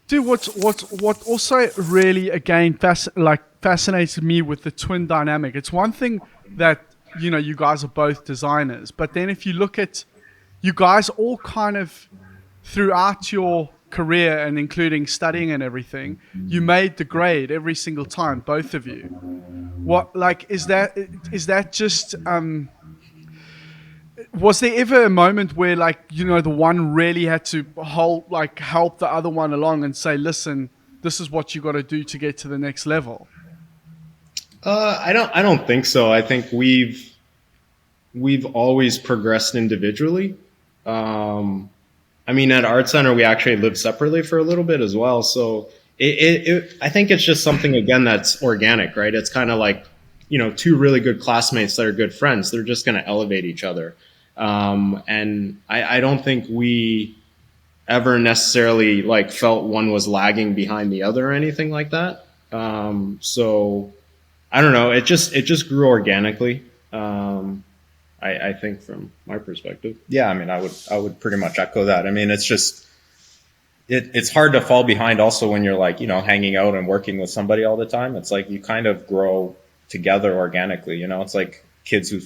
Dude, what also really again fascinated me with the twin dynamic. It's one thing that you guys are both designers, but then if you look at you guys all kind of throughout your career and including studying and everything, you made the grade every single time, both of you. What like is that just was there ever a moment where the one really had to help the other one along and say, listen, this is what you got to do to get to the next level? I don't think so. I think we've always progressed individually. I mean, at Art Center, we actually lived separately for a little bit as well. So I think it's just something, again, that's organic, right? It's kind of like, two really good classmates that are good friends. They're just going to elevate each other. And I don't think we ever necessarily felt one was lagging behind the other or anything like that. So I don't know. It just grew organically. I think from my perspective. Yeah, I mean, I would pretty much echo that. I mean, it's just it's hard to fall behind also when you're hanging out and working with somebody all the time. It's like you kind of grow together organically. It's like kids who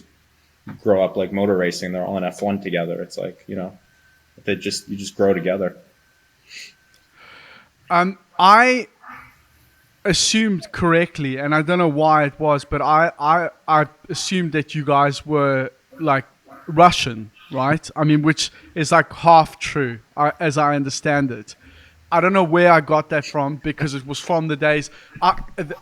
grow up motor racing. They're all in F1 together. It's like you just grow together. I assumed correctly, and I don't know why it was, but I assumed that you guys were Russian, right? I mean, which is half true, as I understand it. I don't know where I got that from because it was from the days.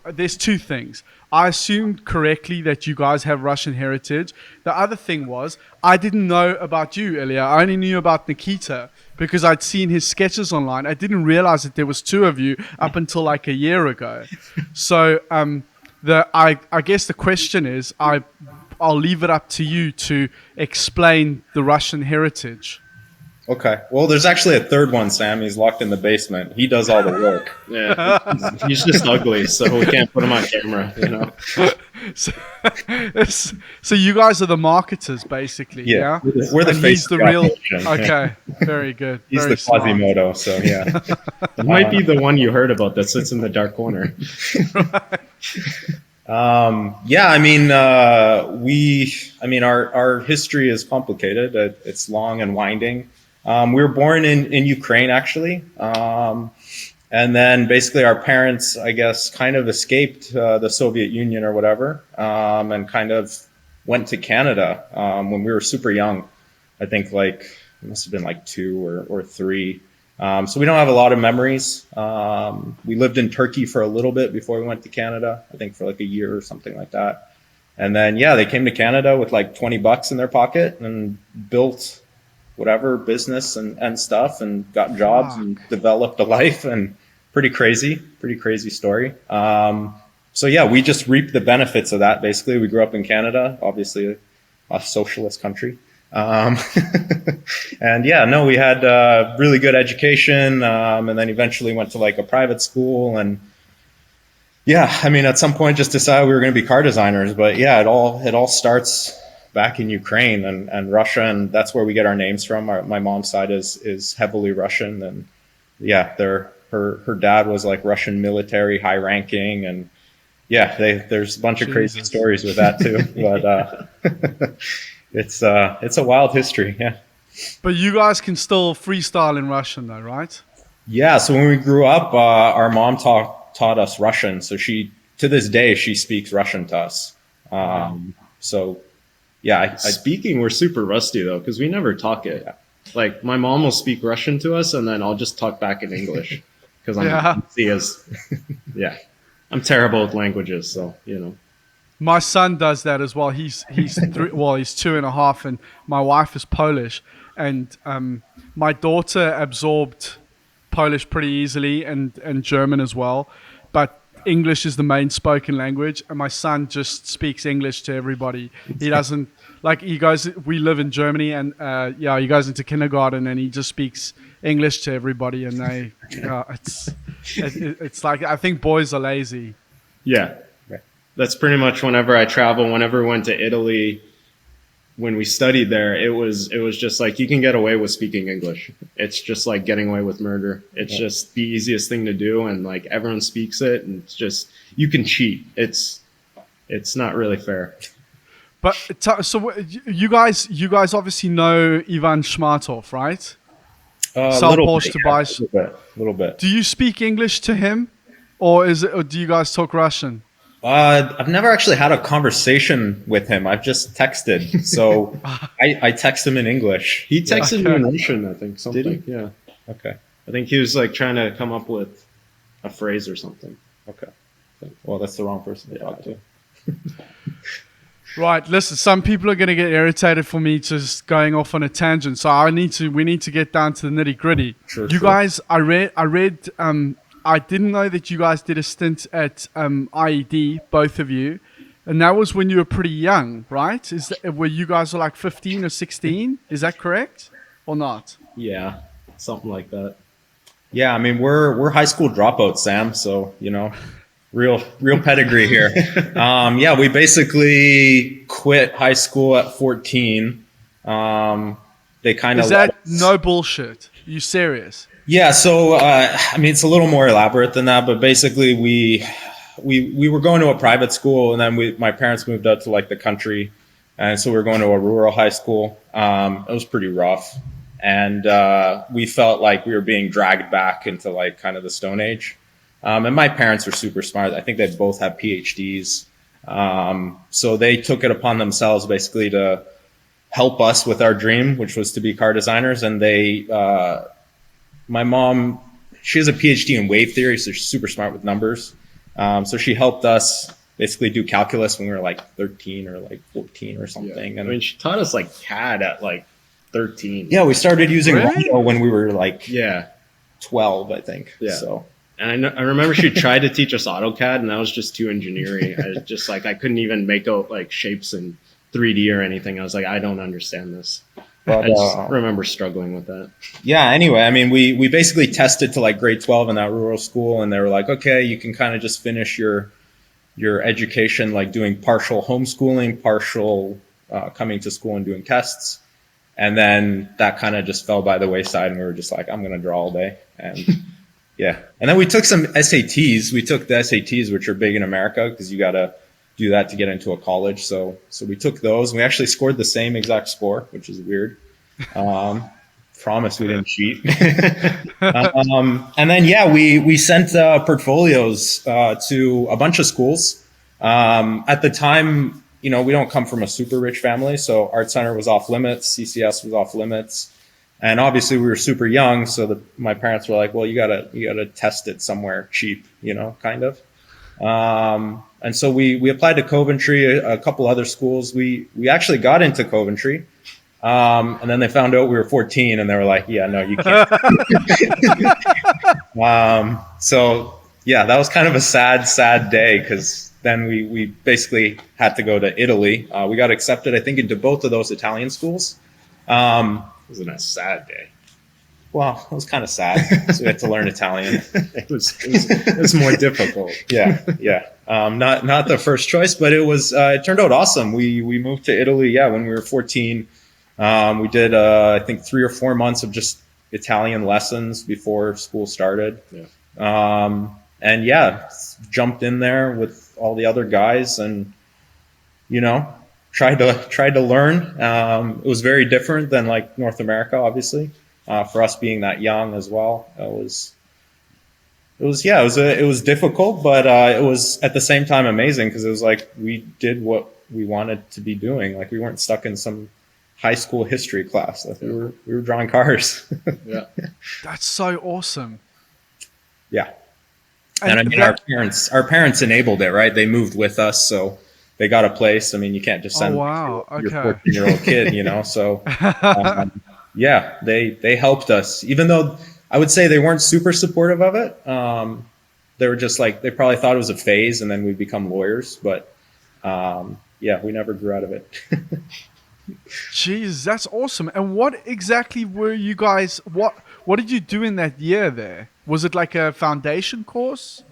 There's two things. I assumed correctly that you guys have Russian heritage. The other thing was I didn't know about you, Iliya. I only knew about Nikita because I'd seen his sketches online. I didn't realize that there was two of you up until a year ago. So I guess the question is I'll leave it up to you to explain the Russian heritage. Okay. Well, there's actually a third one, Sam. He's locked in the basement. He does all the work. Yeah, he's just ugly, so we can't put him on camera. So you guys are the marketers, basically. Yeah. We're the face. He's the real. Okay. Very good. He's very the Quasimodo. So yeah. It might be the one you heard about that sits in the dark corner. Yeah, I mean, our history is complicated. It's long and winding. We were born in Ukraine, actually. And then basically our parents, I guess, kind of escaped the Soviet Union or whatever, and kind of went to Canada when we were super young. I think it must have been 2 or 3. So we don't have a lot of memories. We lived in Turkey for a little bit before we went to Canada, I think for a year or something like that. And then, yeah, they came to Canada with $20 in their pocket and built whatever business and stuff and got jobs and developed a life, and pretty crazy story. So yeah, we just reaped the benefits of that. Basically, we grew up in Canada, obviously a socialist country. And yeah, no, we had really good education, and then eventually went to a private school. And yeah, I mean, at some point just decided we were going to be car designers. But yeah, it all starts back in Ukraine and Russia, and that's where we get our names from. My mom's side is heavily Russian, and yeah, her dad was Russian military, high ranking, and yeah, there's a bunch of crazy stories with that too. But it's a wild history, yeah. But you guys can still freestyle in Russian, though, right? Yeah. So when we grew up, our mom taught us Russian. So to this day, she speaks Russian to us. So yeah, speaking, we're super rusty though, because we never talk it. My mom will speak Russian to us, and then I'll just talk back in English because I'm terrible with languages. So My son does that as well. He's 2.5, and my wife is Polish, and my daughter absorbed Polish pretty easily and German as well, but English is the main spoken language, and my son just speaks English to everybody. He doesn't we live in Germany, and he goes into kindergarten and he just speaks English to everybody, and it's I think boys are lazy. Yeah. That's pretty much whenever I travel, whenever we went to Italy, when we studied there, it was just like you can get away with speaking English. It's just like getting away with murder. It's just the easiest thing to do, and like everyone speaks it, and it's just you can cheat. It's not really fair. But so you guys obviously know Ivan Shmatov, right? Sell Porsche to buy. A little bit. Do you speak English to him, or do you guys talk Russian? I've never actually had a conversation with him. I've just texted. So I text him in English. He texted me in Russian, I think. Something. Did he? Yeah. Okay. I think he was like trying to come up with a phrase or something. Okay. Well, that's the wrong person to talk to. Right. Listen, some people are going to get irritated for me just going off on a tangent. So we need to get down to the nitty gritty. Sure, guys, I read. I didn't know that you guys did a stint at IED, both of you, and that was when you were pretty young, right? Were you guys like 15 or 16? Is that correct or not? Yeah, something like that. Yeah, I mean we're high school dropouts, Sam. So real pedigree here. Yeah, we basically quit high school at 14. They kind of is that no bullshit? You serious? Yeah, so I mean it's a little more elaborate than that, but basically we were going to a private school, and then my parents moved out to like the country, and so we were going to a rural high school. It was pretty rough, and we felt like we were being dragged back into like kind of the Stone Age. And my parents were super smart. I think they both have PhDs, so they took it upon themselves basically to help us with our dream, which was to be car designers, and my mom, she has a PhD in wave theory, so she's super smart with numbers. So she helped us basically do calculus when we were like 13 or like 14 or something. Yeah. And I mean, she taught us like CAD at like 13. Yeah, we started using Really? Rhino when we were like 12, I think. Yeah. So. And I remember she tried to teach us AutoCAD, and that was just too engineering. I couldn't even make out like shapes in 3D or anything. I was like, I don't understand this. But I just remember struggling with that. Yeah, anyway, I mean, we basically tested to like grade 12 in that rural school, and they were like, okay, you can kind of just finish your education, like doing partial homeschooling, partial coming to school and doing tests. And then that kind of just fell by the wayside, and we were just like, I'm going to draw all day. And yeah. And then we took some SATs. We took the SATs, which are big in America because you got to do that to get into a college. So we took those, and we actually scored the same exact score, which is weird. Promise we didn't cheat. And then, yeah, we sent portfolios to a bunch of schools. At the time, we don't come from a super rich family. So Art Center was off limits. CCS was off limits. And obviously we were super young. So my parents were like, well, you gotta test it somewhere cheap, kind of. And so we applied to Coventry, a couple other schools. We actually got into Coventry. And then they found out we were 14, and they were like, yeah, no, you can't. So yeah, that was kind of a sad day, because then we basically had to go to Italy. We got accepted, I think, into both of those Italian schools. It wasn't a sad day. Well, it was kind of sad. So we had to learn Italian. It was more difficult. Yeah. Not the first choice, but it turned out awesome. We moved to Italy, when we were 14. We did, I think, 3 or 4 months of just Italian lessons before school started. Yeah. And jumped in there with all the other guys, and tried to learn. It was very different than like North America, obviously. For us being that young as well, it was difficult, but it was at the same time amazing, because it was like we did what we wanted to be doing. Like we weren't stuck in some high school history class. Like we were drawing cars. Yeah, that's so awesome. Yeah, and I mean our parents enabled it, right? They moved with us, so they got a place. I mean, you can't just send your 14-year-old kid, So. Yeah, they helped us, even though I would say they weren't super supportive of it. They were just like, they probably thought it was a phase and then we'd become lawyers. But we never grew out of it. Jeez, that's awesome. And what exactly were you guys, what did you do in that year there? Was it like a foundation course?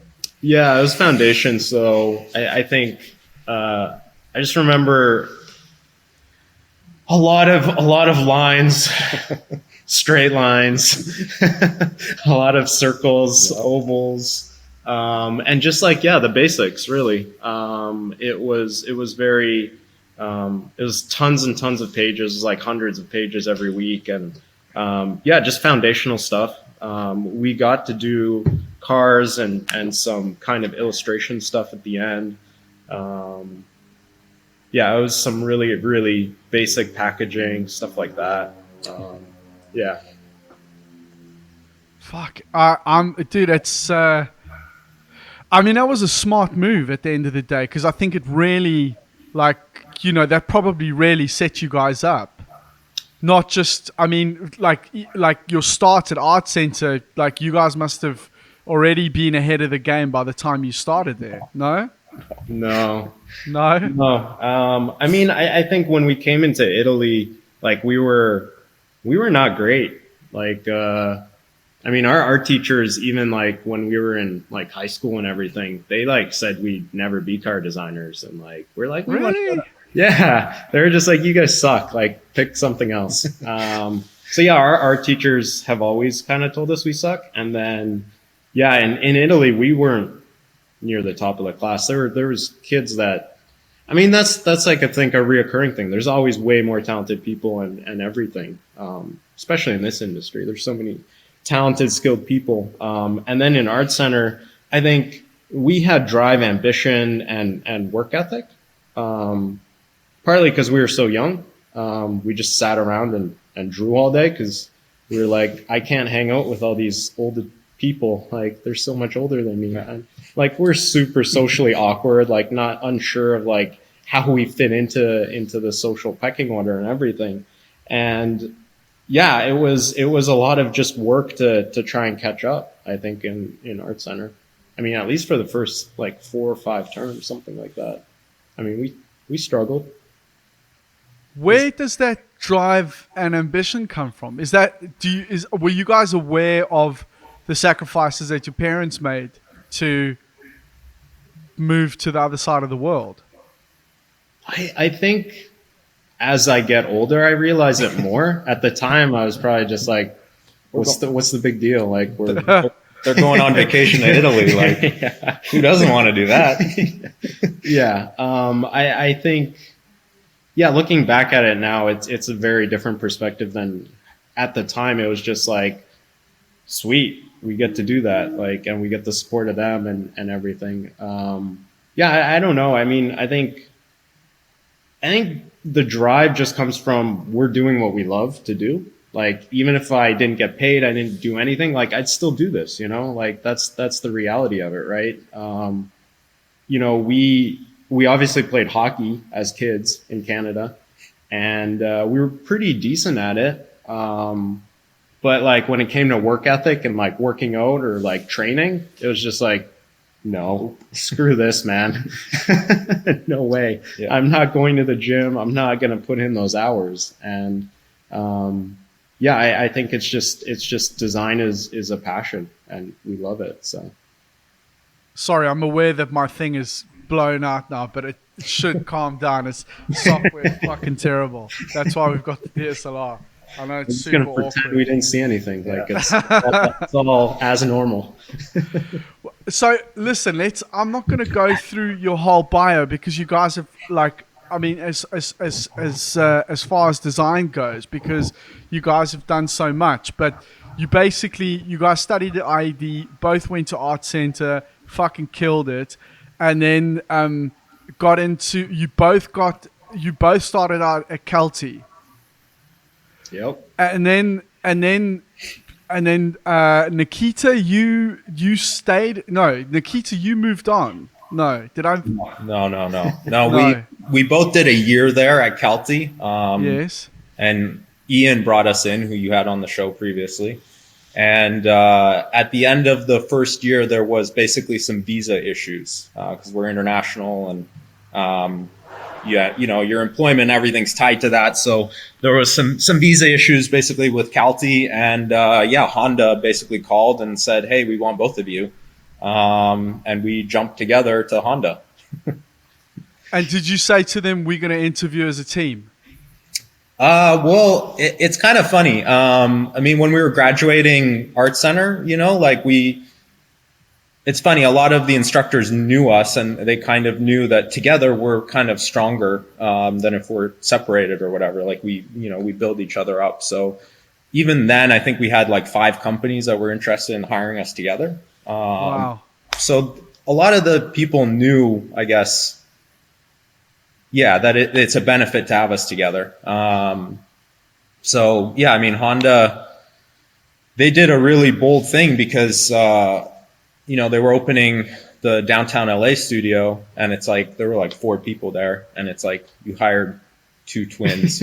Yeah, it was foundation. So I think I just remember A lot of lines, straight lines, a lot of circles, ovals, and just like, yeah, the basics really. It was very, it was tons and tons of pages, like hundreds of pages every week. And, yeah, just foundational stuff. We got to do cars and some kind of illustration stuff at the end. Yeah, it was some really, really basic packaging, stuff like that. Yeah. Fuck. Dude, it's, I mean, that was a smart move at the end of the day, because I think it really, like, you know, that probably really set you guys up. Not just, I mean, like your start at Art Center, like you guys must have already been ahead of the game by the time you started there, no? No. No? I mean, I think when we came into Italy, like we were not great. Like, I mean, our art teachers, even like when we were in like high school and everything, they like said we'd never be car designers. And like, we're like, Really? Yeah. They were just like, you guys suck. Like, pick something else. So yeah, our art teachers have always kind of told us we suck. And then, yeah, in Italy, we weren't near the top of the class. There was kids that, I mean, that's like, I think, a reoccurring thing. There's always way more talented people and everything, especially in this industry. There's so many talented, skilled people. And then in Art Center, I think we had drive, ambition, and work ethic. Partly because we were so young. We just sat around and drew all day because we were like, I can't hang out with all these old people. Like, they're so much older than me. And, like, we're super socially awkward, like not unsure of like how we fit into the social pecking order and everything. And yeah, it was a lot of just work to try and catch up, I think, in Art Center. I mean, at least for the first like 4 or 5 terms, something like that. I mean, we struggled. Where does that drive and ambition come from? Were you guys aware of the sacrifices that your parents made to move to the other side of the world? I think as I get older, I realize it more. At the time, I was probably just like, what's the big deal? Like, they're going on vacation to Italy. Like, yeah. Who doesn't want to do that? Yeah. I think, yeah, looking back at it now, it's a very different perspective than at the time. It was just like, sweet, we get to do that. Like, and we get the support of them and everything. Yeah, I don't know. I mean, I think the drive just comes from we're doing what we love to do. Like, even if I didn't get paid, I didn't do anything, like, I'd still do this, you know? Like, that's the reality of it, right? You know, we obviously played hockey as kids in Canada, and we were pretty decent at it. But, like, when it came to work ethic and, like, working out or, like, training, it was just like, no, screw this, man. No way. Yeah. I'm not going to the gym. I'm not going to put in those hours. And, yeah, I think it's just design is a passion, and we love it. So, sorry, I'm aware that my thing is blown out now, but it should calm down. Its software is fucking terrible. That's why we've got the DSLR. I know it's super awkward. Pretend we didn't see anything. Like, it's all as normal. So listen, I'm not going to go through your whole bio, because you guys have, like, I mean, as far as design goes, because you guys have done so much. But you guys studied at IED, both went to Art Center, fucking killed it, and then you both started out at Kelty. Yep. And then Nikita, you stayed. No, Nikita, you moved on. No, did I? No. We both did a year there at Kelty. Yes. And Ian brought us in, who you had on the show previously. And at the end of the first year, there was basically some visa issues because we're international, and yeah, you know, your employment, everything's tied to that. So there was some visa issues basically with Kelty, and yeah, Honda basically called and said, hey, we want both of you. And we jumped together to Honda. And did you say to them, we're going to interview as a team? Well, it's kind of funny. I mean, when we were graduating art center, it's funny. A lot of the instructors knew us, and they kind of knew that together we're kind of stronger than if we're separated or whatever. Like we build each other up. So even then, I think we had like 5 companies that were interested in hiring us together. Wow. So a lot of the people knew, I guess, yeah, that it's a benefit to have us together. So yeah, I mean, Honda, they did a really bold thing because, they were opening the downtown LA studio, and it's like, there were like 4 people there, and it's like, you hired 2 twins,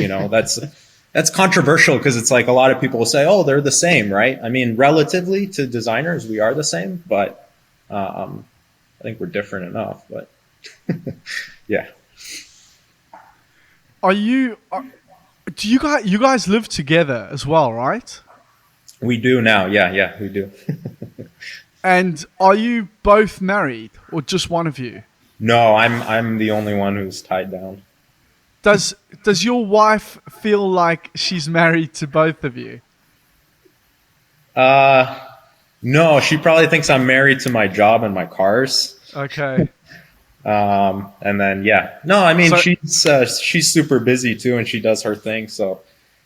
that's controversial because it's like a lot of people will say, oh, they're the same, right? I mean, relatively to designers, we are the same, but I think we're different enough, but yeah. Do you guys live together as well, right? We do now. Yeah, we do. And are you both married or just one of you? No, I'm the only one who's tied down. Does your wife feel like she's married to both of you? No, she probably thinks I'm married to my job and my cars. Okay. And then no, I mean, she's super busy too, and she does her thing. So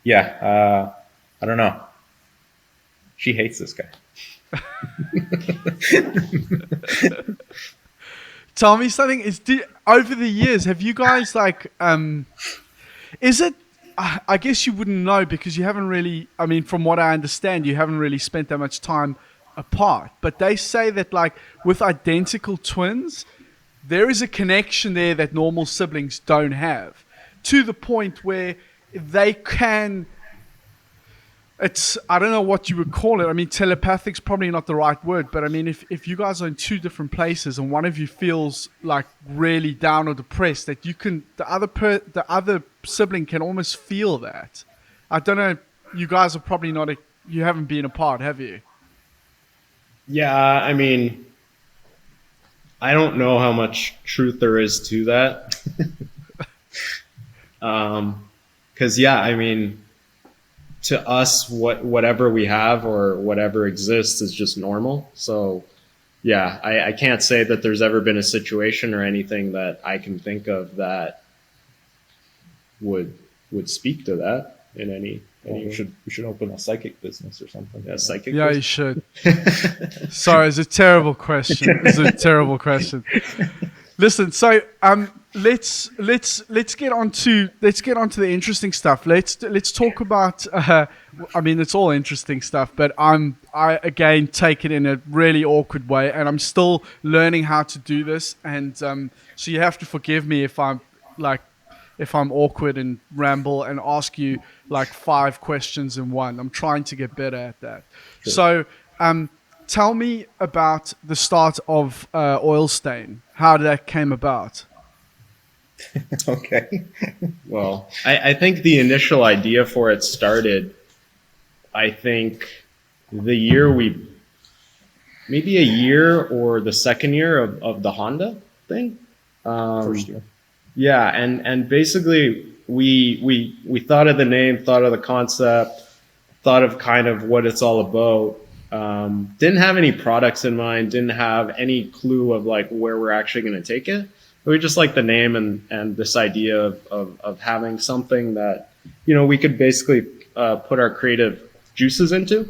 I don't know. She hates this guy. Tell me something. Over the years, have you guys is it? I guess you wouldn't know because you haven't really. I mean, from what I understand, you haven't really spent that much time apart. But they say that with identical twins, there is a connection there that normal siblings don't have, to the point where they can. I don't know what you would call it. I mean, telepathic's probably not the right word, but I mean, if you guys are in 2 different places and one of you feels like really down or depressed, that the other sibling can almost feel that. I don't know. You guys are probably not. You haven't been apart, have you? Yeah, I mean, I don't know how much truth there is to that. Because I mean, to us, whatever we have or whatever exists is just normal. So yeah, I can't say that there's ever been a situation or anything that I can think of that would speak to that in any. We should open a psychic business or something. Yeah, psychic. Yeah, business? you should. Sorry, it's a terrible question. It's a terrible question. Listen, so let's get onto the interesting stuff. Let's talk about. I mean, it's all interesting stuff, but I again take it in a really awkward way, and I'm still learning how to do this. And so you have to forgive me if I'm awkward and ramble and ask you 5 questions in one. I'm trying to get better at that. Sure. So, tell me about the start of Oilstain. How that came about. Okay. Well, I think the initial idea for it started, I think, maybe a year or the second year of the Honda thing. First year. Yeah, and basically we thought of the name, thought of the concept, thought of kind of what it's all about. Didn't have any products in mind, didn't have any clue of where we're actually going to take it. But we just liked the name and this idea of having something that, we could basically put our creative juices into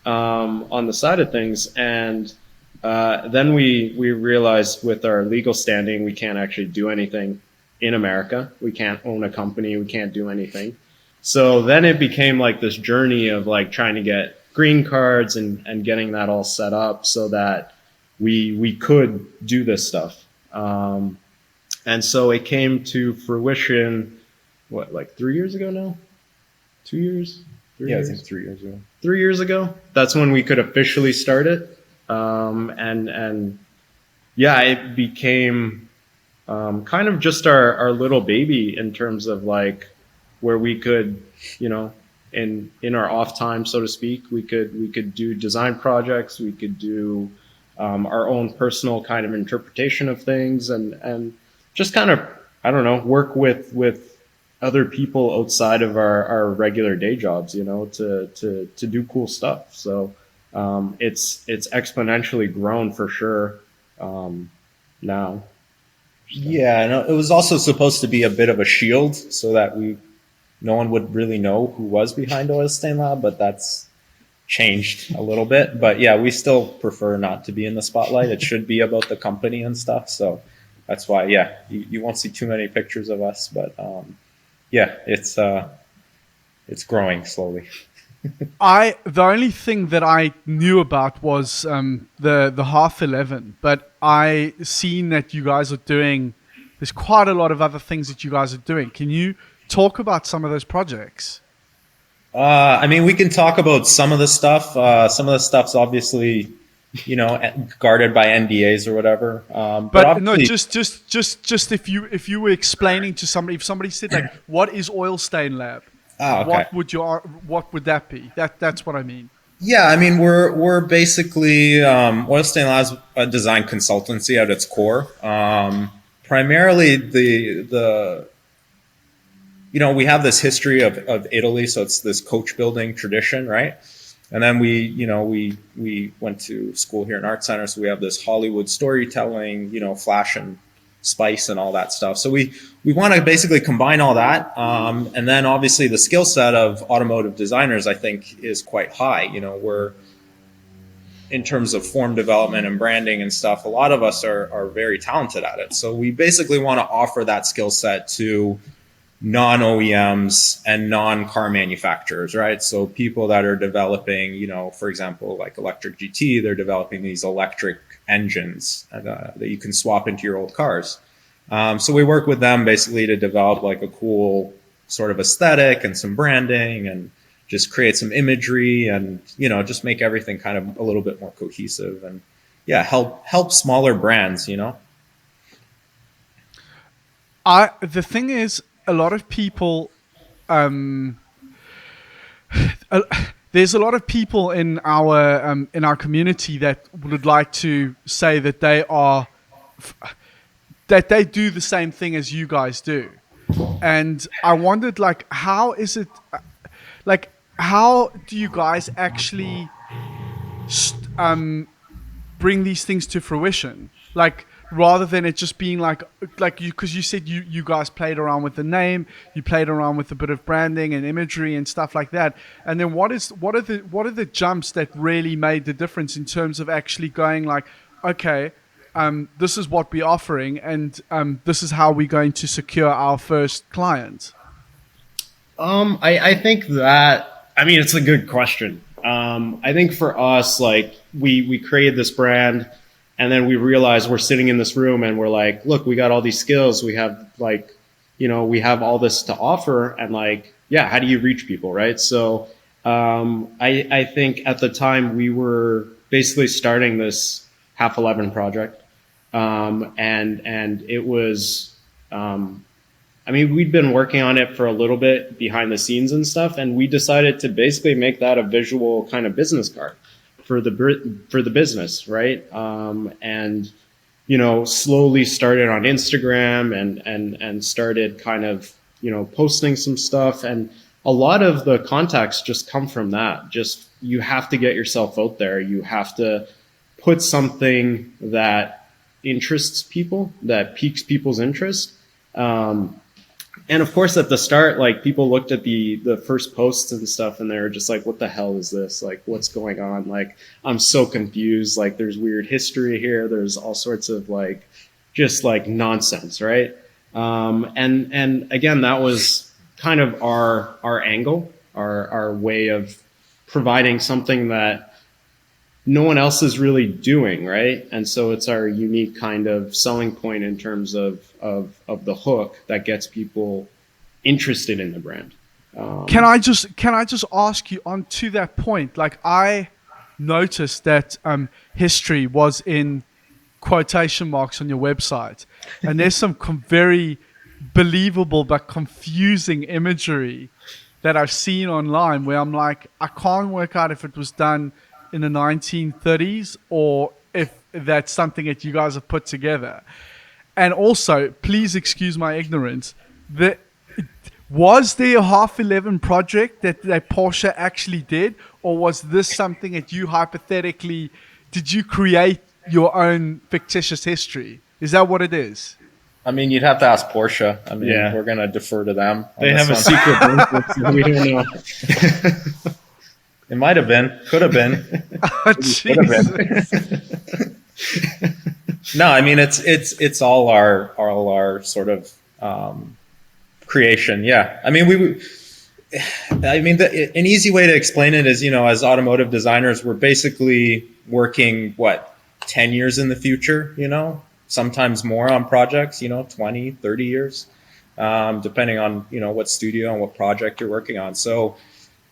on the side of things. And then we realized with our legal standing, we can't actually do anything in America. We can't own a company. We can't do anything. So then it became this journey of trying to get green cards and getting that all set up so that we could do this stuff. And so it came to fruition, 3 years ago now? 2 years? 3 years? I think 3 years ago. 3 years ago. That's when we could officially start it. It became kind of just our little baby in terms of where we could, in our off time, so to speak, we could do design projects, we could do our own personal kind of interpretation of things, and just kind of, I don't know, work with other people outside of our regular day jobs, you know, to do cool stuff. So it's exponentially grown for sure now. Yeah, and it was also supposed to be a bit of a shield so that no one would really know who was behind Oilstainlab, but that's changed a little bit. But yeah, we still prefer not to be in the spotlight. It should be about the company and stuff. So that's why, yeah, you won't see too many pictures of us, but yeah, it's growing slowly. The only thing that I knew about was the Half11, but I seen that you guys are doing. There's quite a lot of other things that you guys are doing. Can you talk about some of those projects? I mean, we can talk about some of the stuff. Some of the stuff's obviously, you know, guarded by NDAs or whatever. But no, just if you were explaining to somebody, if somebody said like, "What is Oilstainlab?" Okay. What would that be? That's what I mean. Yeah, I mean, we're basically Oilstainlab's a design consultancy at its core. Primarily, the you know, we have this history of Italy, so it's this coach building tradition, right? And then we went to school here in Art Center, so we have this Hollywood storytelling, you know, flash and spice and all that stuff. So we want to basically combine all that, and then obviously the skill set of automotive designers, I think, is quite high. You know, we're in terms of form development and branding and stuff, a lot of us are very talented at it. So we basically want to offer that skill set to non-OEMs and non-car manufacturers, right? So people that are developing, you know, for example, like Electric GT, they're developing these electric engines that you can swap into your old cars. So we work with them basically to develop like a cool sort of aesthetic and some branding and just create some imagery and, you know, just make everything kind of a little bit more cohesive and yeah, help smaller brands, you know? The thing is, a lot of people, there's a lot of people in our community that would like to say that they do the same thing as you guys do, and I wondered, like, how is it, like, how do you guys actually bring these things to fruition, like, rather than it just being like you, because you said you guys played around with the name, you played around with a bit of branding and imagery and stuff like that, and then what are the jumps that really made the difference in terms of actually going like, okay, this is what we're offering, and this is how we're going to secure our first client? I think that, I mean, it's a good question. I think for us, like, we created this brand. And then we realize we're sitting in this room and we're like, look, we got all these skills. We have, like, you know, we have all this to offer. And like, yeah, how do you reach people, right? So I think at the time we were basically starting this Half11 project. And it was, I mean, we'd been working on it for a little bit behind the scenes and stuff. And we decided to basically make that a visual kind of business card for the business, right? And, you know, slowly started on Instagram and started kind of, you know, posting some stuff. And a lot of the contacts just come from that. Just, you have to get yourself out there. You have to put something that interests people, that piques people's interest. And of course, at the start, like, people looked at the first posts and stuff, and they were just like, what the hell is this? Like, what's going on? Like, I'm so confused. Like, there's weird history here. There's all sorts of, like, just like nonsense, right? And again, that was kind of our angle, our way of providing something that no one else is really doing, right? And so it's our unique kind of selling point in terms of the hook that gets people interested in the brand. Can I just ask you on to that point? Like, I noticed that history was in quotation marks on your website, and there's some very believable but confusing imagery that I've seen online where I'm like, I can't work out if it was done in the 1930s or if that's something that you guys have put together. And also, please excuse my ignorance, Was there a Half11 project that Porsche actually did, or was this something that you hypothetically, did you create your own fictitious history? Is that what it is? I mean, you'd have to ask Porsche. I mean, Yeah. we're going to defer to them. They have a secret bunker, so we don't know. It might have been. Could have been. Oh, Jesus. No, I mean, it's all our sort of creation. Yeah. I mean, an easy way to explain it is, you know, as automotive designers, we're basically working, 10 years in the future, you know, sometimes more on projects, you know, 20, 30 years, depending on, you know, what studio and what project you're working on. So,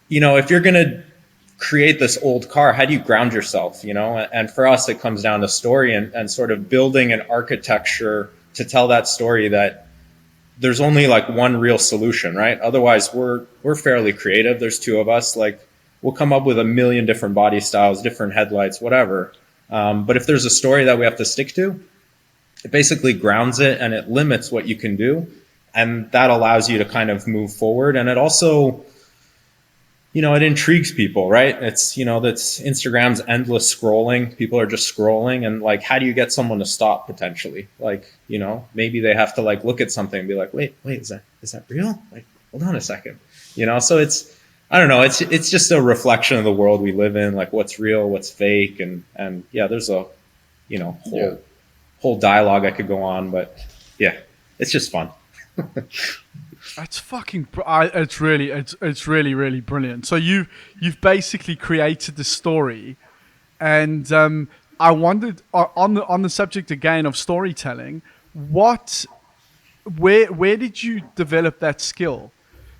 you know, if you're going to create this old car, how do you ground yourself, you know? And for us, it comes down to story and sort of building an architecture to tell that story that there's only like one real solution, right? Otherwise, we're fairly creative. There's two of us. Like, we'll come up with a million different body styles, different headlights, whatever. But if there's a story that we have to stick to, it basically grounds it and it limits what you can do. And that allows you to kind of move forward. And it also, you know, it intrigues people, right? It's, you know, that's Instagram's endless scrolling. People are just scrolling, and like, how do you get someone to stop potentially? Like, you know, maybe they have to like look at something and be like, wait, is that real? Like, hold on a second, you know? So it's, I don't know. It's just a reflection of the world we live in, like what's real, what's fake. And yeah, there's a, you know, whole dialogue I could go on, but yeah, it's just fun. That's fucking. It's really, really brilliant. So you've basically created the story, and I wondered on the subject again of storytelling, where did you develop that skill?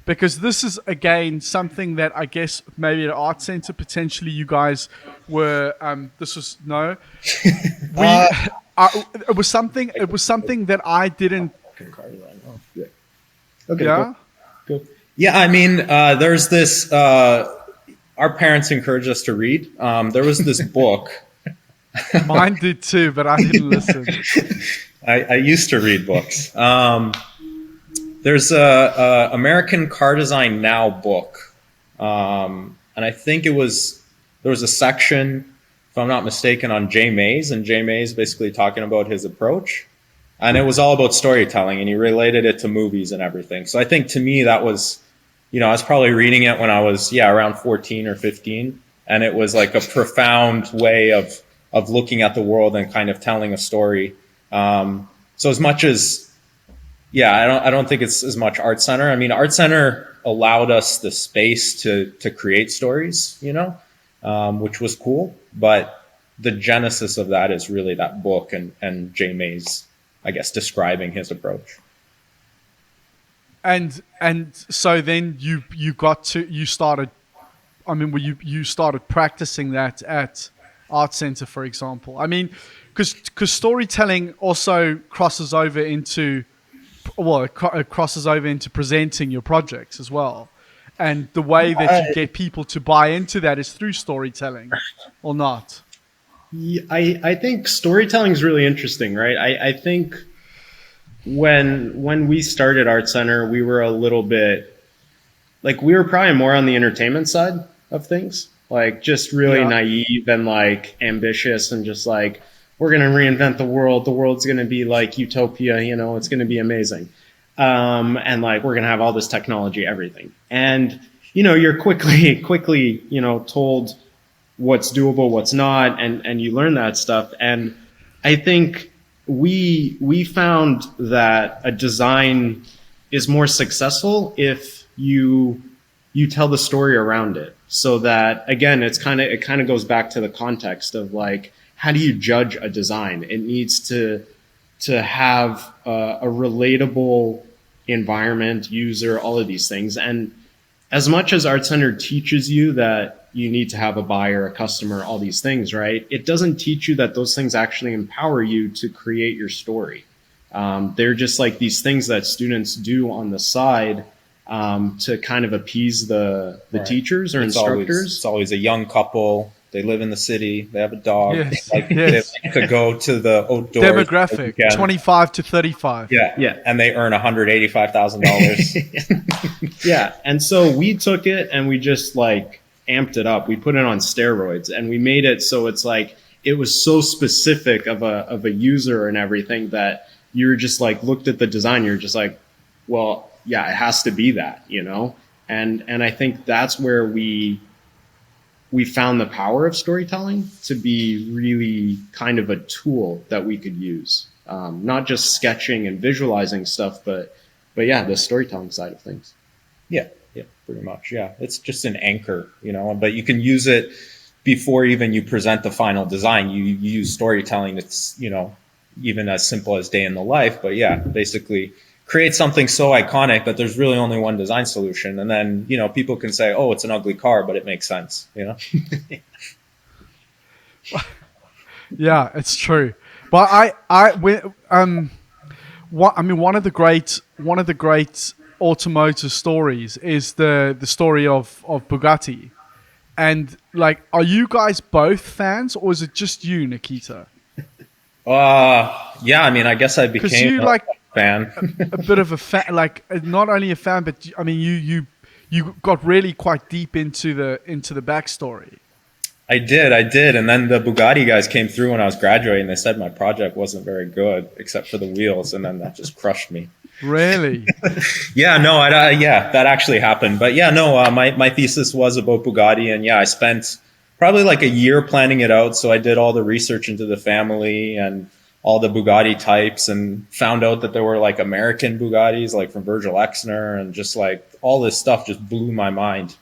Because this is again something that I guess maybe at Art Center potentially you guys were. This was no. It was something. It was something that I didn't. Okay. Yeah. Cool. Yeah, I mean, there's this. Our parents encouraged us to read. There was this book. Mine did too, but I didn't listen. I used to read books. There's a American Car Design Now book, and I think there was a section, if I'm not mistaken, on Jay Mays, and Jay Mays basically talking about his approach. And it was all about storytelling, and he related it to movies and everything. So I think to me that was, you know, I was probably reading it when I was, around 14 or 15. And it was like a profound way of looking at the world and kind of telling a story. So as much as, I don't think it's as much Art Center. I mean, Art Center allowed us the space to create stories, you know, which was cool. But the genesis of that is really that book and Jay Mays, I guess, describing his approach. And so then you started practicing that at Art Center, for example. I mean, because storytelling also crosses over into presenting your projects as well. And the way that you get people to buy into that is through storytelling, or not? Yeah, I think storytelling is really interesting, right? I think when we started Art Center, we were a little bit like, we were probably more on the entertainment side of things, like just really naive and like ambitious and just like, we're going to reinvent the world. The world's going to be like utopia, you know, it's going to be amazing. And like, we're going to have all this technology, everything. And, you know, you're quickly, you know, told what's doable, what's not, and you learn that stuff. And I think we found that a design is more successful if you tell the story around it. So that, again, it kind of goes back to the context of like, how do you judge a design? It needs to have a relatable environment, user, all of these things. And as much as Art Center teaches you that you need to have a buyer, a customer, all these things, right? It doesn't teach you that those things actually empower you to create your story. They're just like these things that students do on the side to kind of appease the teachers or instructors. It's always a young couple They live in the city. They have a dog. Yes, They yes. like to go to the outdoors. Demographic, 25 to 35. Yeah. And they earn $185,000. Yeah. And so we took it and we just like amped it up. We put it on steroids and we made it so it's like it was so specific of a user and everything that you're just like looked at the design, you're just like, well, yeah, it has to be that, you know? And I think that's where we found the power of storytelling to be really kind of a tool that we could use. Not just sketching and visualizing stuff, but yeah, the storytelling side of things. Yeah, pretty much. Yeah, it's just an anchor, you know, but you can use it before even you present the final design. You use storytelling. It's, you know, even as simple as day in the life, but yeah, basically create something so iconic that there's really only one design solution. And then, you know, people can say, oh, it's an ugly car, but it makes sense, you know? Yeah, it's true. But one of the great automotive stories is the story of Bugatti. And like, are you guys both fans, or is it just you, Nikita? Yeah, I mean, I guess I became you, like, a fan. a bit of a fan, like not only a fan, but I mean, you got really quite deep into the backstory. I did, and then the Bugatti guys came through when I was graduating. They said my project wasn't very good except for the wheels, and then that just crushed me. Really? Yeah, no, yeah, that actually happened. But yeah, no, my thesis was about Bugatti, and yeah, I spent probably like a year planning it out. So I did all the research into the family and all the Bugatti types, and found out that there were like American Bugattis, like from Virgil Exner, and just like all this stuff just blew my mind.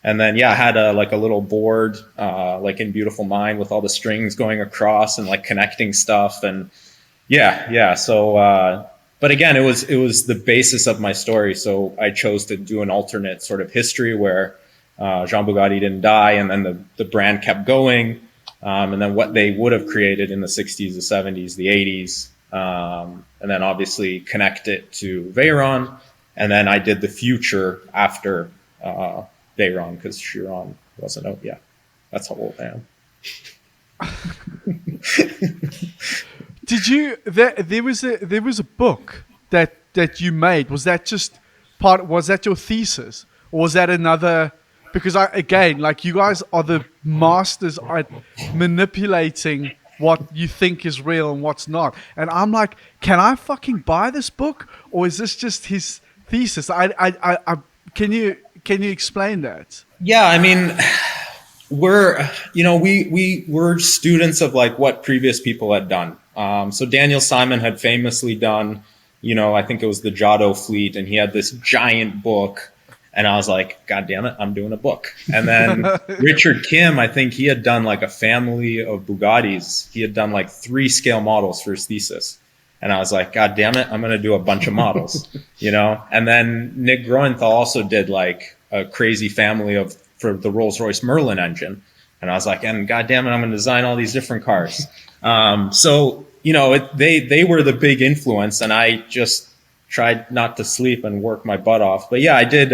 And then, yeah, I had a little board, like in Beautiful Mind, with all the strings going across and like connecting stuff. And yeah. So, but again, it was the basis of my story. So I chose to do an alternate sort of history where Jean Bugatti didn't die, and then the brand kept going. And then what they would have created in the 60s, the 70s, the 80s. And then obviously connect it to Veyron. And then I did the future after Veyron, because Chiron wasn't out yet. That's how old I am. Did you? There was a book that you made. Was that just part? Was that your thesis, or was that another? Because like you guys are the masters at manipulating what you think is real and what's not. And I'm like, can I fucking buy this book, or is this just his thesis? Can you explain that? Yeah, I mean, we're students of like what previous people had done. So Daniel Simon had famously done, I think it was the Giotto fleet, and he had this giant book. And I was like, God damn it, I'm doing a book. And then Richard Kim, I think he had done like a family of Bugattis. He had done like 3 scale models for his thesis. And I was like, God damn it, I'm going to do a bunch of models, And then Nick Groenthal also did like a crazy family for the Rolls-Royce Merlin engine. And I was like, and God damn it, I'm going to design all these different cars. So, they were the big influence, and I just tried not to sleep and work my butt off. But yeah, I did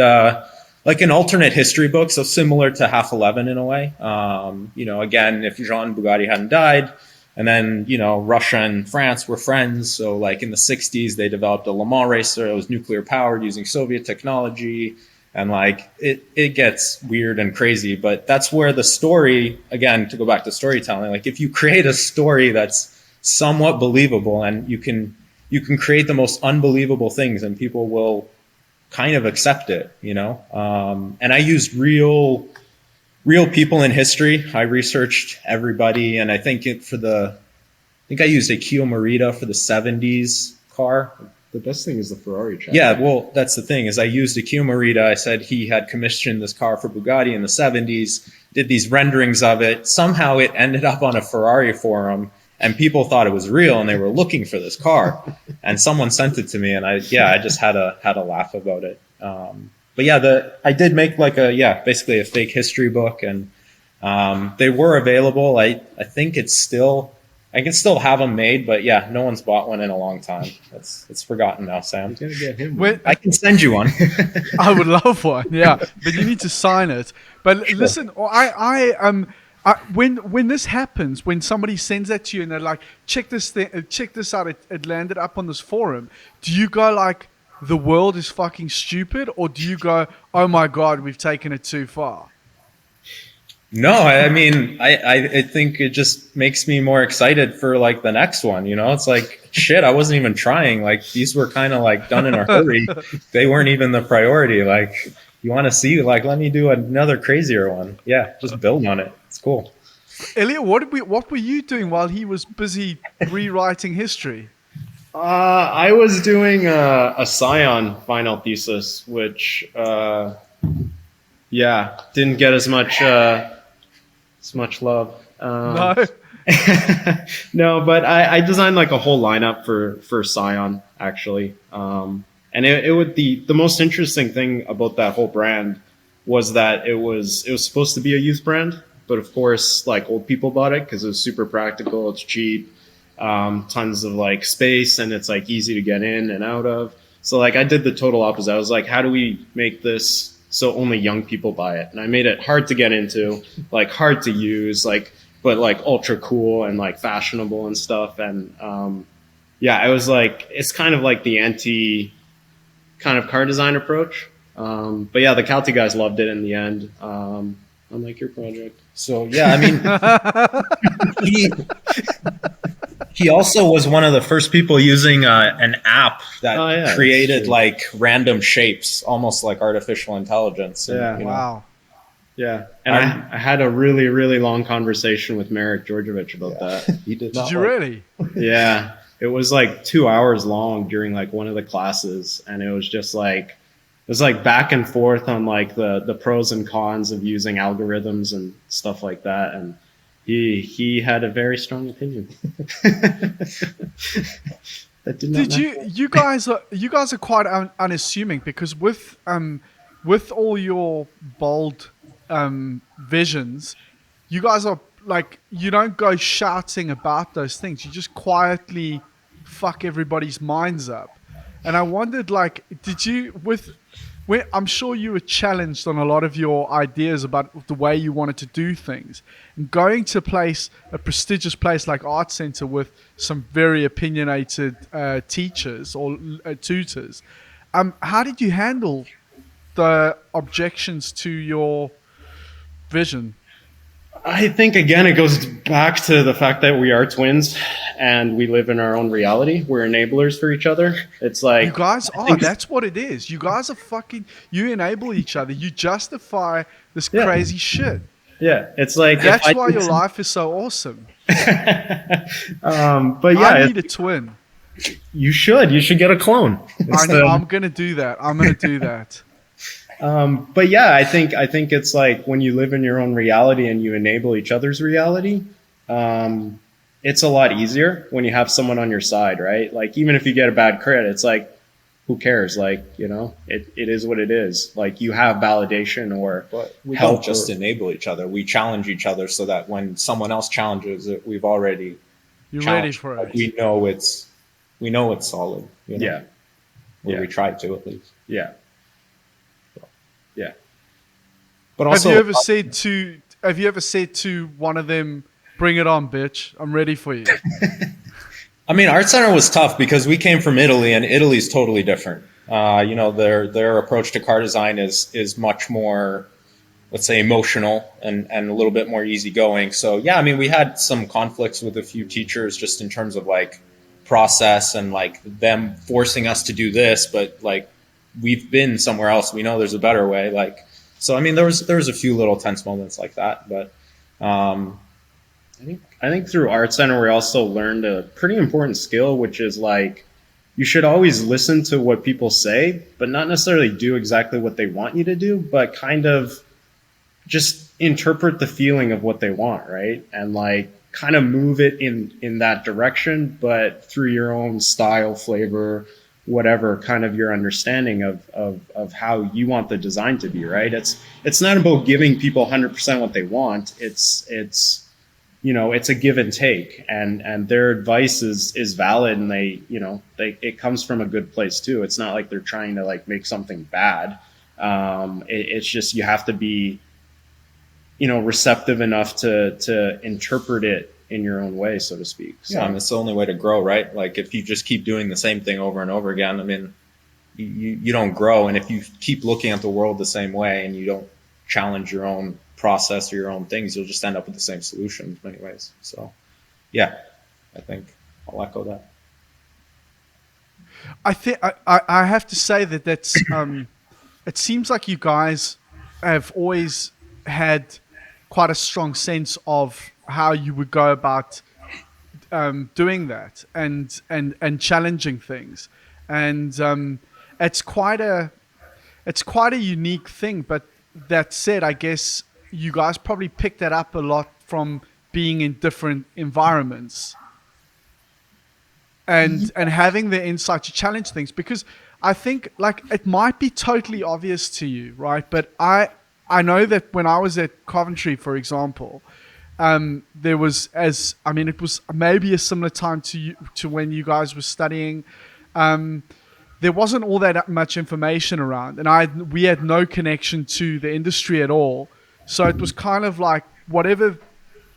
like an alternate history book, so similar to Half11 in a way. Again, if Jean Bugatti hadn't died, and then, Russia and France were friends. So like in the 60s, they developed a Le Mans racer. It was nuclear powered using Soviet technology. And like it gets weird and crazy. But that's where the story, again, to go back to storytelling, like if you create a story that's somewhat believable, and you can create the most unbelievable things, and people will kind of accept it, And I used real people in history. I researched everybody, and I think I used a Akio Morita for the 70s car. The best thing is the Ferrari chapter. Yeah, well, that's the thing, is I used Akio Morita. I said he had commissioned this car for Bugatti in the 70s, did these renderings of it. Somehow it ended up on a Ferrari forum, and people thought it was real, and they were looking for this car. And someone sent it to me, and I just had a laugh about it. But yeah, I did make like basically a fake history book, and they were available. I think I can still have them made, but yeah, no one's bought one in a long time. It's forgotten now, Sam. You're gonna get him one. I can send you one. I would love one, yeah, but you need to sign it. But listen, When this happens, when somebody sends that to you and they're like, check this out, it landed up on this forum, do you go like, the world is fucking stupid, or do you go, oh my god, we've taken it too far? No, I mean, I think it just makes me more excited for like the next one. You know, it's like, shit, I wasn't even trying. Like, these were kind of like done in a hurry. They weren't even the priority. Like, you want to see, like, let me do another crazier one. Yeah, just build on it. It's cool. Elliot, what were you doing while he was busy rewriting history? I was doing a Scion final thesis, which didn't get as much love. No. No, but I designed like a whole lineup for Scion actually, and it would the most interesting thing about that whole brand was that it was supposed to be a youth brand, but of course like old people bought it because it was super practical, it's cheap. Tons of like space, and it's like easy to get in and out of. So like I did the total opposite. I was like, how do we make this so only young people buy it? And I made it hard to get into, like hard to use, like but like ultra cool and like fashionable and stuff. And I was like, it's kind of like the anti kind of car design approach. But yeah, the Calty guys loved it in the end. Unlike your project. So yeah, I mean, he also was one of the first people using an app that created like random shapes, almost like artificial intelligence. And, yeah. Wow. Yeah. And I had a really, really long conversation with Marek Georgievich about that. He did. Did you really? Yeah. It was like 2 hours long during like one of the classes. And it was just like, it was like back and forth on like the pros and cons of using algorithms and stuff like that. And he had a very strong opinion. That did not you guys are quite unassuming, because with all your bold visions, you guys are like, you don't go shouting about those things. You just quietly fuck everybody's minds up. And I wondered, like, did you I'm sure you were challenged on a lot of your ideas about the way you wanted to do things. And going to a prestigious place like Art Center with some very opinionated teachers or tutors, how did you handle the objections to your vision? I think, again, it goes back to the fact that we are twins and we live in our own reality. We're enablers for each other. It's like... You guys are. That's what it is. You guys are you enable each other. You justify this crazy shit. Yeah, it's like... That's why your life is so awesome. But yeah... I need a twin. You should get a clone. I'm going to do that. But yeah, I think it's like when you live in your own reality and you enable each other's reality, it's a lot easier when you have someone on your side, right? Like, even if you get a bad crit, it's like, who cares? Like, you know, it is what it is. Like, you have validation or we don't just enable each other. We challenge each other so that when someone else challenges it, we've already ready for it. We know it's solid. You know? Yeah. We try to, at least. Yeah. Yeah. But also, have you ever said to one of them, "Bring it on, bitch. I'm ready for you"? I mean, Art Center was tough because we came from Italy, and Italy's totally different. You know, their approach to car design is much more, let's say, emotional and a little bit more easygoing. So yeah, I mean, we had some conflicts with a few teachers just in terms of like process and like them forcing us to do this, but like we've been somewhere else. We know there's a better way. Like, so I mean, there was a few little tense moments like that, but I think through Art Center, we also learned a pretty important skill, which is like, you should always listen to what people say, but not necessarily do exactly what they want you to do, but kind of just interpret the feeling of what they want, right? And like kind of move it in that direction, but through your own style, flavor, whatever kind of your understanding of how you want the design to be, right? It's not about giving people 100% what they want. It's you know, it's a give and take, and their advice is valid, and it comes from a good place too. It's not like they're trying to like make something bad. It's just, you have to be receptive enough to interpret it in your own way, so to speak. So, Yeah, it's the only way to grow, right? Like if you just keep doing the same thing over and over again, I mean, you don't grow. And if you keep looking at the world the same way and you don't challenge your own process or your own things, you'll just end up with the same solution in many ways. So yeah, I think I'll echo that. I think I have to say that's it seems like you guys have always had quite a strong sense of how you would go about doing that and challenging things, and it's quite a unique thing. But that said, I guess you guys probably picked that up a lot from being in different environments and having the insight to challenge things, because I think like it might be totally obvious to you, right? But I know that when I was at Coventry, for example, there was it was maybe a similar time to when you guys were studying. There wasn't all that much information around, and we had no connection to the industry at all. So it was kind of like whatever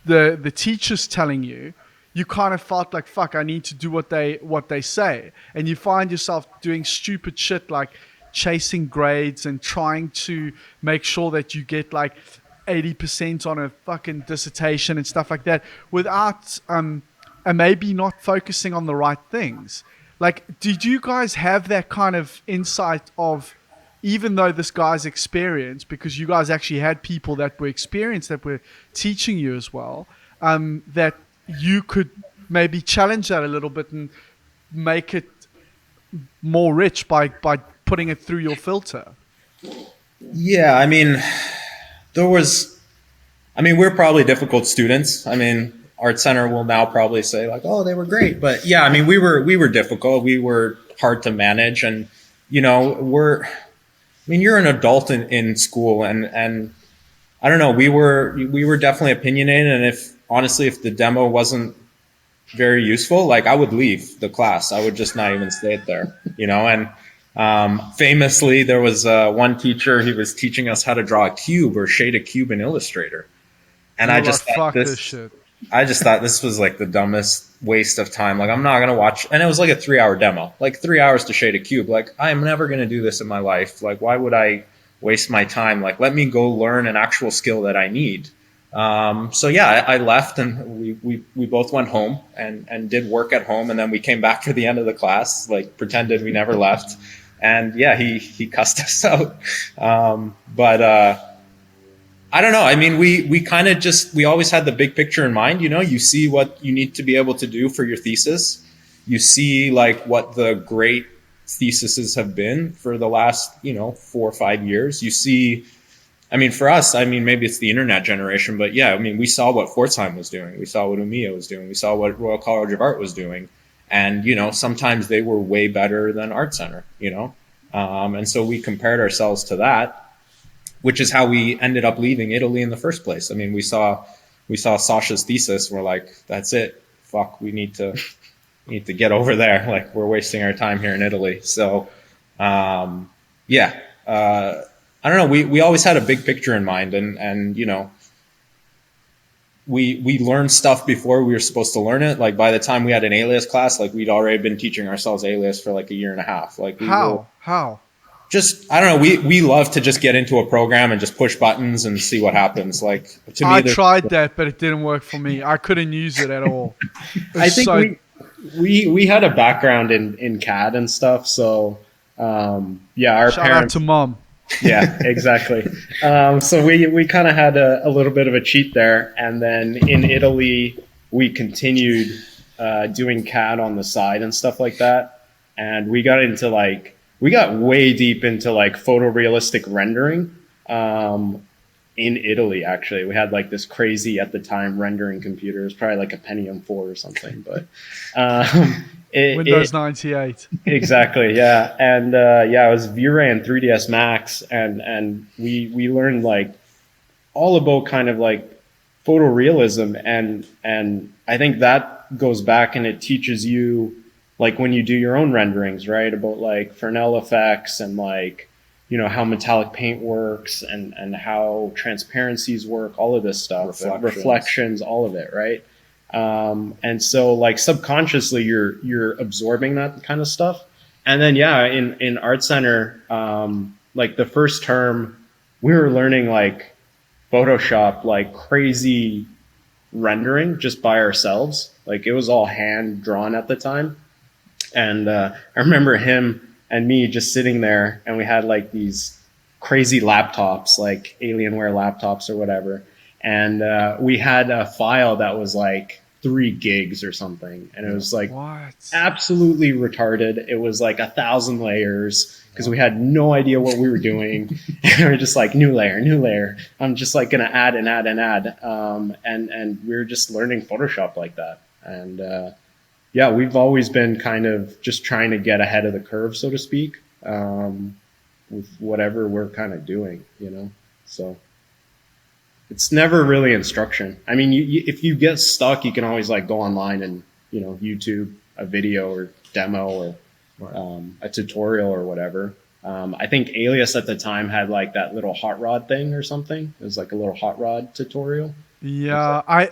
the teacher's telling you, you kind of felt like, fuck, I need to do what they say. And you find yourself doing stupid shit like chasing grades and trying to make sure that you get like 80% on a fucking dissertation and stuff like that without and maybe not focusing on the right things. Like, did you guys have that kind of insight of, even though this guy's experienced, because you guys actually had people that were experienced that were teaching you as well, that you could maybe challenge that a little bit and make it more rich by putting it through your filter? Yeah, I mean, we're probably difficult students. I mean, Art Center will now probably say like, oh, they were great. But yeah, I mean, we were difficult. We were hard to manage. And, you're an adult in school, and I don't know, we were definitely opinionated. And if the demo wasn't very useful, like I would leave the class. I would just not even stay there, and famously there was one teacher, he was teaching us how to draw a cube or shade a cube in Illustrator. And I just thought this shit. I just thought this was like the dumbest waste of time. Like I'm not going to watch, and it was like a 3-hour demo, like 3 hours to shade a cube. Like I am never going to do this in my life. Like why would I waste my time? Like let me go learn an actual skill that I need. So yeah, I left, and we both went home and did work at home. And then we came back for the end of the class, like pretended we never left. And yeah, he cussed us out. But I don't know. I mean, we kind of we always had the big picture in mind. You see what you need to be able to do for your thesis. You see like what the great theses have been for the last, 4 or 5 years. You see, I mean, for us, maybe it's the internet generation, but yeah, we saw what Pforzheim was doing. We saw what Umeå was doing. We saw what Royal College of Art was doing. And, sometimes they were way better than Art Center, and so we compared ourselves to that, which is how we ended up leaving Italy in the first place. I mean, we saw Sasha's thesis. We're like, that's it. Fuck, we need to get over there. Like we're wasting our time here in Italy. So, I don't know. We always had a big picture in mind, and we learned stuff before we were supposed to learn it. Like by the time we had an alias class, like we'd already been teaching ourselves alias for like a year and a half. Like how? Just, I don't know. We love to just get into a program and just push buttons and see what happens. Like to me, I tried that, but it didn't work for me. I couldn't use it at all. I think we had a background in CAD and stuff. So, our shout parents out to mom. Yeah, exactly. So we kind of had a little bit of a cheat there. And then in Italy, we continued doing CAD on the side and stuff like that. And we got way deep into like photorealistic rendering in Italy, actually. We had like this crazy, at the time, rendering computer. It was probably like a Pentium 4 or something. But Windows 98. Exactly, yeah. And it was V-Ray and 3ds Max. And we learned like all about kind of like photorealism. And I think that goes back and it teaches you, like when you do your own renderings, right? About like Fresnel effects and like how metallic paint works and how transparencies work, all of this stuff, reflections, all of it, right? And so like subconsciously you're absorbing that kind of stuff. And then, in Art Center, like the first term we were learning like Photoshop, like crazy rendering just by ourselves. Like it was all hand drawn at the time. And I remember him and me just sitting there, and we had like these crazy laptops, like Alienware laptops or whatever. And we had a file that was like 3 gigs or something. And it was like absolutely retarded. It was like 1,000 layers because we had no idea what we were doing. And we were just like, new layer. I'm just like going to add and add and add. And we were just learning Photoshop like that. And we've always been kind of just trying to get ahead of the curve, so to speak, with whatever we're kind of doing, so it's never really instruction. I mean, if you get stuck, you can always like go online and, YouTube a video or demo or a tutorial or whatever. I think Alias at the time had like that little hot rod thing or something. It was like a little hot rod tutorial. Yeah, I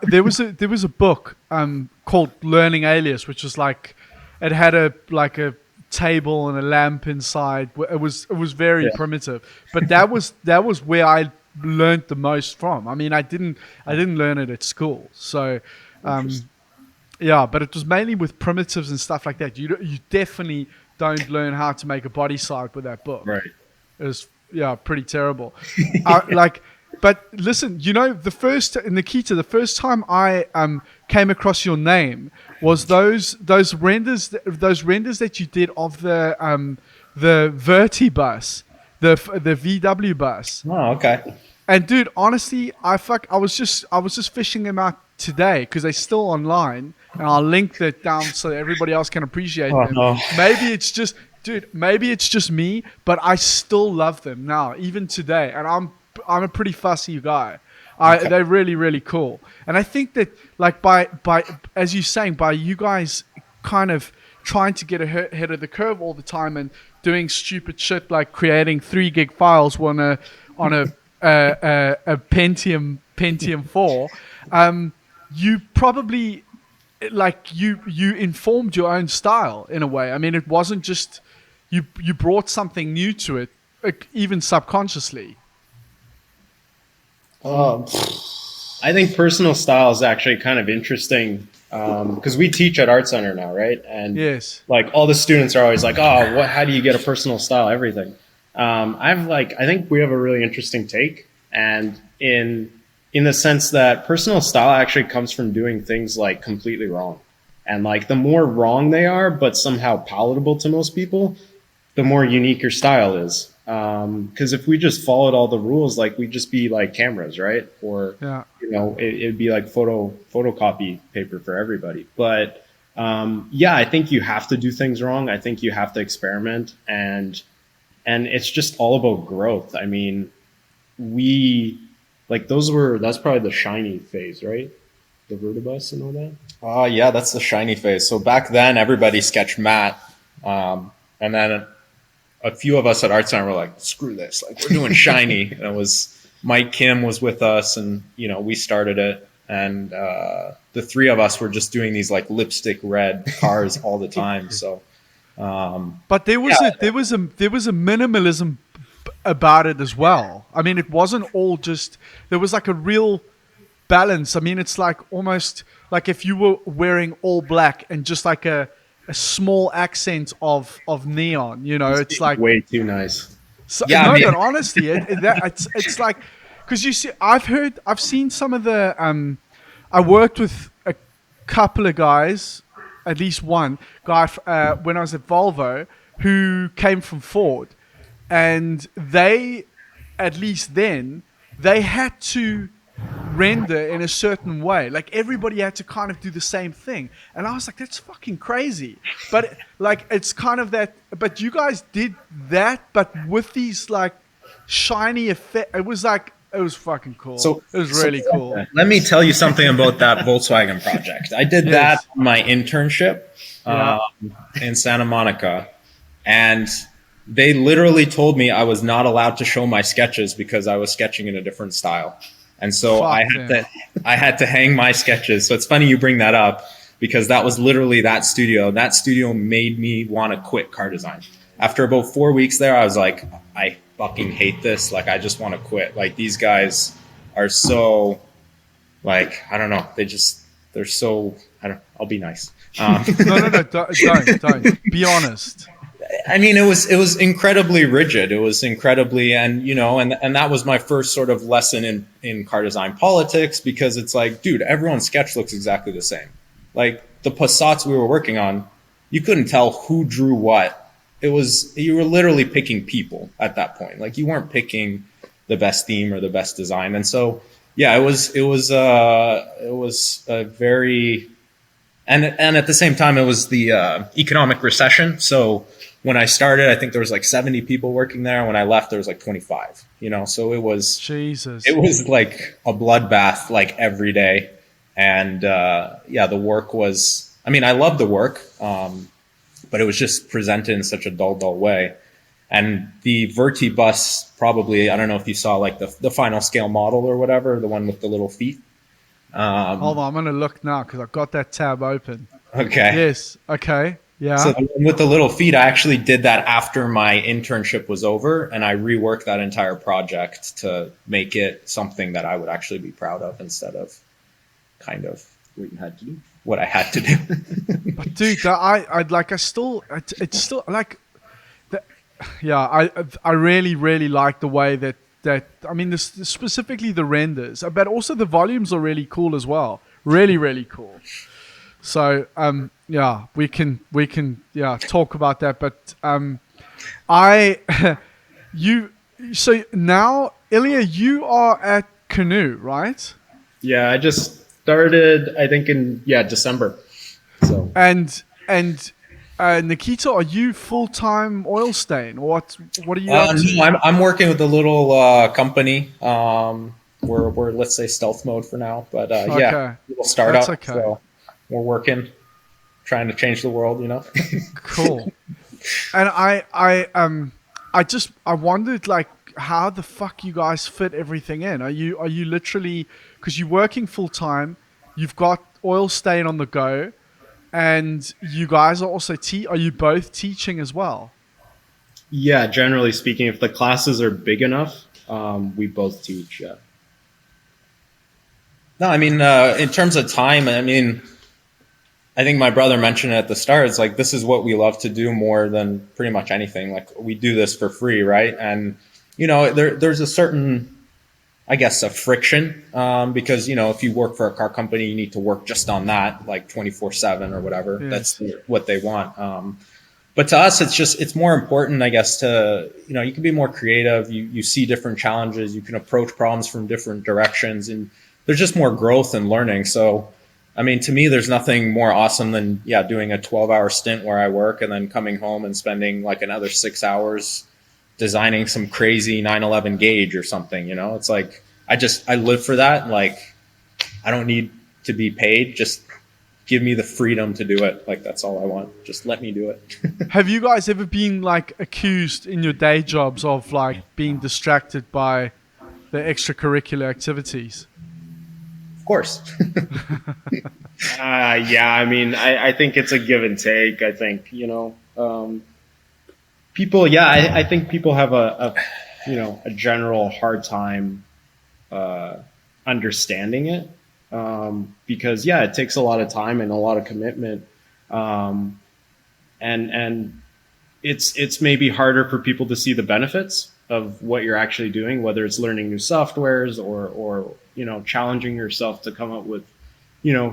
there was a book called Learning Alias, which was like, it had a table and a lamp inside. It was very primitive, but that was where I learned the most from. I mean, I didn't learn it at school, so but it was mainly with primitives and stuff like that. You definitely don't learn how to make a body side with that book. Right. It was pretty terrible. But listen, the first time I came across your name was those renders that you did of the Vertibus, the VW bus. Oh, okay. And dude, honestly, I was just fishing them out today because they're still online, and I'll link that down so that everybody else can appreciate them. No. Maybe it's just me, but I still love them now, even today, and I'm a pretty fussy guy. Okay. They're really, really cool. And I think that, like, by as you're saying, by you guys kind of trying to get ahead of the curve all the time and doing stupid shit like creating 3 gig files on a Pentium 4, you probably you informed your own style in a way. I mean, it wasn't just you brought something new to it, even subconsciously. I think personal style is actually kind of interesting because we teach at Art Center now, right? And yes, like all the students are always like, "Oh, how do you get a personal style?" Everything. I think we have a really interesting take, and in the sense that personal style actually comes from doing things like completely wrong, and like the more wrong they are, but somehow palatable to most people, the more unique your style is. Because if we just followed all the rules, like we'd just be like cameras, right? Or it'd be like photocopy paper for everybody. But I think you have to do things wrong. I think you have to experiment, and it's just all about growth. I mean, that's probably the shiny phase, right? The Vertibus and all that. Yeah, that's the shiny phase. So back then, everybody sketched matte, and then a few of us at Art Center were like, screw this, like we're doing shiny. And it was Mike Kim was with us, and we started it, and the 3 of us were just doing these like lipstick red cars all the time. So but there was a minimalism about it as well. I mean, it wasn't all just, there was like a real balance. I mean, it's like almost like if you were wearing all black and just like a small accent of neon, it's like way too nice. So, but honestly, it's like, because you see, I've seen some of the, I worked with a couple of guys, at least one guy when I was at Volvo, who came from Ford, and they, at least then, they had to render in a certain way. Like everybody had to kind of do the same thing, and I was like, that's fucking crazy. But like, it's kind of that, but you guys did that, but with these like shiny effect. It was fucking cool. So it was really cool. Let me tell you something about that Volkswagen project. I did that on my internship in Santa Monica, and They literally told me I was not allowed to show my sketches because I was sketching in a different style. And so I had to hang my sketches. So it's funny you bring that up, because that was literally that studio. That studio made me want to quit car design. After about 4 weeks there, I was like, I fucking hate this. Like, I just want to quit. Like, these guys are so, like, I don't know. They're so, I'll be nice. No, don't. Be honest. I mean, it was incredibly rigid. It was incredibly, and that was my first sort of lesson in car design politics, because it's like, dude, everyone's sketch looks exactly the same. Like, the Passats we were working on, you couldn't tell who drew what. You were literally picking people at that point. Like, you weren't picking the best theme or the best design. And so, yeah, it was a very, and at the same time, it was the economic recession. So when I started, I think there was like 70 people working there. When I left, there was like 25. So it was Jesus. It was like a bloodbath, like, every day. And the work was, I mean, I loved the work, but it was just presented in such a dull way. And the Vertibus, probably, I don't know if you saw like the final scale model or whatever, the one with the little feet. Hold on, I'm going to look now because I've got that tab open. Okay. Yes. Okay. Yeah. So with the little feet, I actually did that after my internship was over, and I reworked that entire project to make it something that I would actually be proud of, instead of kind of what you had to do. What I had to do. But dude, it's still like, I really like the way that I mean, specifically the renders, but also the volumes are really cool as well. Really cool. So we can talk about that. But so now, Iliya, you are at Canoe, right? Yeah, I just started, I think, in December. So and Nikita, are you full-time Oilstain? What are you up to? No, I'm working with a little company. We're let's say stealth mode for now, but Okay. little startup. That's okay. So we're working, trying to change the world. Cool. And I wondered, like, how the fuck you guys fit everything in. Are you literally, because you're working full-time, you've got Oilstain on the go, and you guys are also are you both teaching as well? Yeah, generally speaking, if the classes are big enough, we both teach. Yeah. No, I mean, in terms of time, I mean, I think my brother mentioned it at the start. It's like, this is what we love to do more than pretty much anything. Like, we do this for free, right? And there's a certain, I guess, a friction, because, if you work for a car company, you need to work just on that, like 24/7 or whatever. Yes. That's what they want. But to us, it's more important, I guess, to, you can be more creative. You see different challenges. You can approach problems from different directions, and there's just more growth and learning. So, I mean, to me, there's nothing more awesome than, doing a 12-hour stint where I work and then coming home and spending like another 6 hours designing some crazy 911 gauge or something. It's like, I live for that. Like, I don't need to be paid. Just give me the freedom to do it. Like, that's all I want. Just let me do it. Have you guys ever been, like, accused in your day jobs of, like, being distracted by the extracurricular activities? Of course. I mean, I think it's a give and take. I think, people, I think people have a general hard time understanding it, because it takes a lot of time and a lot of commitment, and it's maybe harder for people to see the benefits of what you're actually doing, whether it's learning new softwares or challenging yourself to come up with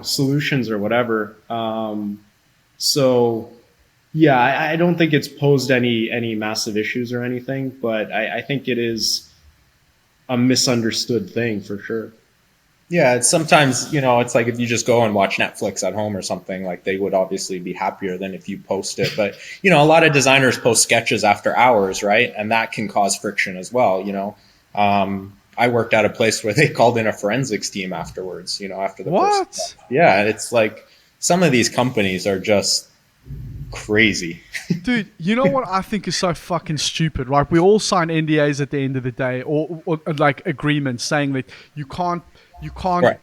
solutions or whatever. So I don't think it's posed any massive issues or anything, but I think it is a misunderstood thing for sure. Yeah, it's sometimes, it's like if you just go and watch Netflix at home or something, like, they would obviously be happier than if you post it. But, a lot of designers post sketches after hours, right? And that can cause friction as well, I worked at a place where they called in a forensics team afterwards, after the What? person. Yeah, it's like, some of these companies are just, crazy. Dude, you know what I think is so fucking stupid, right? We all sign NDAs at the end of the day, or like agreements saying that you can't, Right.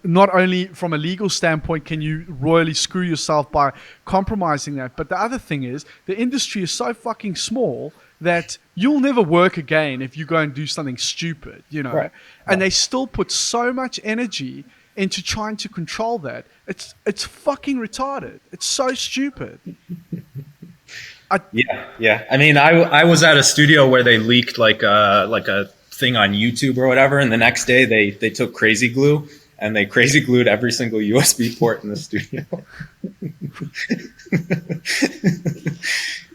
not only from a legal standpoint can you royally screw yourself by compromising that, but the other thing is the industry is so fucking small that you'll never work again if you go and do something stupid, you know? Right. And they still put so much energy into trying to control that. It's fucking retarded. It's so stupid. Yeah. I mean, I was at a studio where they leaked like a thing on YouTube or whatever, and the next day they took crazy glue and they crazy glued every single USB port in the studio.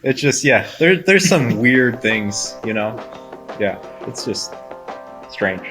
It's just, yeah, there's some weird things, you know. Yeah, it's just strange.